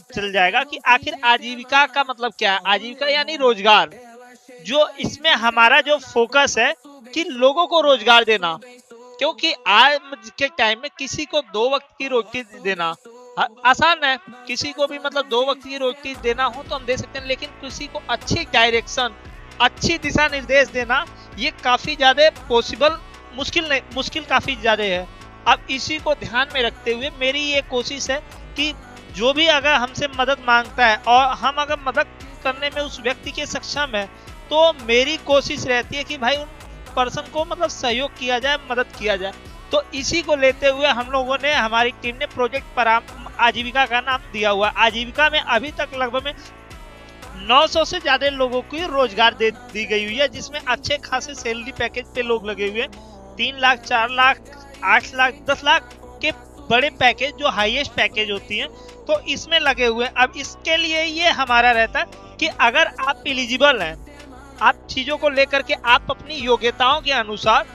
चल जाएगा कि आखिर आजीविका का मतलब क्या है। आजीविका यानी रोजगार, जो इसमें हमारा जो फोकस है कि लोगों को रोजगार देना, क्योंकि आज के टाइम में किसी को 2 वक्त की रोटी देना आसान है। किसी को भी मतलब 2 वक्त की रोटी देना हो तो हम दे सकते हैं, लेकिन किसी को अच्छी डायरेक्शन, अच्छी दिशा निर्देश देना ये काफी ज्यादा पॉसिबल, मुश्किल नहीं, मुश्किल काफी ज्यादा है। अब इसी को ध्यान में रखते हुए मेरी ये कोशिश है कि जो भी अगर हमसे मदद मांगता है और हम अगर मदद करने में उस व्यक्ति के सक्षम है, तो मेरी कोशिश रहती है कि भाई उन पर्सन को मतलब सहयोग किया जाए, मदद किया जाए। तो इसी को लेते हुए हम लोगों ने, हमारी टीम ने प्रोजेक्ट आजीविका का नाम दिया हुआ। आजीविका में अभी तक लगभग 900 से ज्यादा लोगों को रोजगार दी गई हुई है, जिसमें अच्छे खासे सैलरी पैकेज पे लोग लगे हुए हैं। 3 लाख, 4 लाख, 8 लाख, 10 लाख के बड़े पैकेज, जो हाईएस्ट पैकेज होती हैं, तो इसमें लगे हुए हैं। अब इसके लिए ये हमारा रहता है कि अगर आप एलिजिबल हैं, आप चीजों को लेकर के आप अपनी योग्यताओं के अनुसार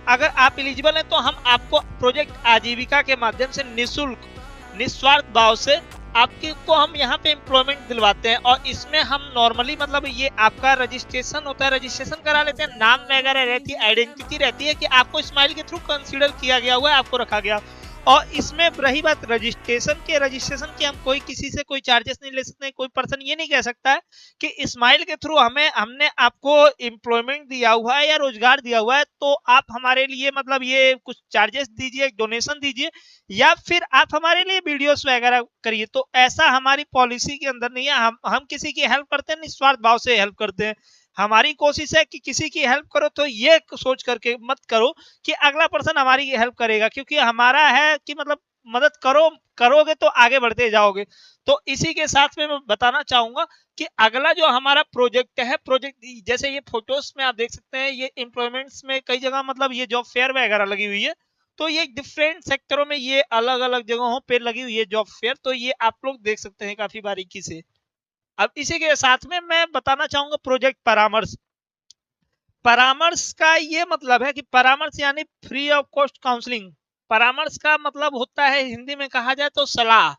अगर आप एलिजिबल हैं, तो हम आपको प्रोजेक्ट आजीविका के माध्यम से निःशुल्क, निस्वार्थ भाव से आपको हम यहाँ पे एम्प्लॉयमेंट दिलवाते हैं। और इसमें हम नॉर्मली मतलब ये आपका रजिस्ट्रेशन होता है, रजिस्ट्रेशन करा लेते हैं, नाम वगैरह रहती है, आइडेंटिटी रहती है कि आपको स्माइल के थ्रू कंसीडर किया गया हुआ है, आपको रखा गया। और इसमें रही बात रजिस्ट्रेशन की, हम कोई किसी से कोई चार्जेस नहीं ले सकते। कोई पर्सन ये नहीं कह सकता है कि स्माइल के थ्रू हमने आपको एम्प्लॉयमेंट दिया हुआ है या रोजगार दिया हुआ है, तो आप हमारे लिए मतलब ये कुछ चार्जेस दीजिए, डोनेशन दीजिए, या फिर आप हमारे लिए वीडियोस वगैरह करिए। तो ऐसा हमारी पॉलिसी के अंदर नहीं है। हम किसी की हेल्प करते हैं, निस्वार्थ भाव से हेल्प करते हैं। हमारी कोशिश है कि किसी की हेल्प करो तो ये सोच करके मत करो कि अगला पर्सन हमारी हेल्प करेगा, क्योंकि हमारा है कि मतलब मदद करोगे तो आगे बढ़ते जाओगे। तो इसी के साथ में मैं बताना चाहूंगा कि अगला जो हमारा प्रोजेक्ट है, प्रोजेक्ट जैसे ये फोटोज में आप देख सकते हैं, ये एम्प्लॉयमेंट्स में कई जगह मतलब ये जॉब फेयर वगैरह लगी हुई है। तो ये डिफरेंट सेक्टरों में ये अलग अलग जगहों पे लगी हुई है जॉब फेयर, तो ये आप लोग देख सकते हैं काफी बारीकी से। अब इसी के साथ में मैं बताना चाहूंगा प्रोजेक्ट परामर्श। परामर्श का ये मतलब है कि परामर्श यानी फ्री ऑफ कॉस्ट काउंसलिंग। परामर्श का मतलब होता है, हिंदी में कहा जाए तो सलाह।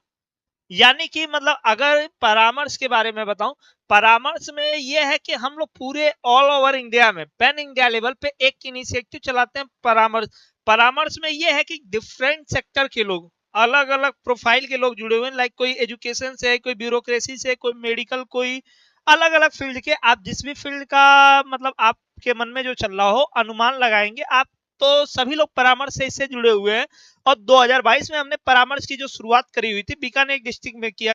यानी कि मतलब अगर परामर्श के बारे में बताऊं, परामर्श में यह है कि हम लोग पूरे ऑल ओवर इंडिया में, पैन इंडिया लेवल पे एक इनिशिएटिव चलाते हैं परामर्श। परामर्श में यह है कि डिफरेंट सेक्टर के लोग, अलग अलग प्रोफाइल के लोग जुड़े हुए हैं। लाइक कोई एजुकेशन से, कोई ब्यूरोक्रेसी से, कोई मेडिकल, कोई अलग अलग फील्ड के। आप जिस भी फील्ड का मतलब आपके मन में जो चल रहा हो, अनुमान लगाएंगे आप, तो सभी लोग परामर्श से इससे जुड़े हुए हैं। और 2022 में हमने परामर्श की जो शुरुआत करी हुई थी, बीकानेर डिस्ट्रिक्ट में किया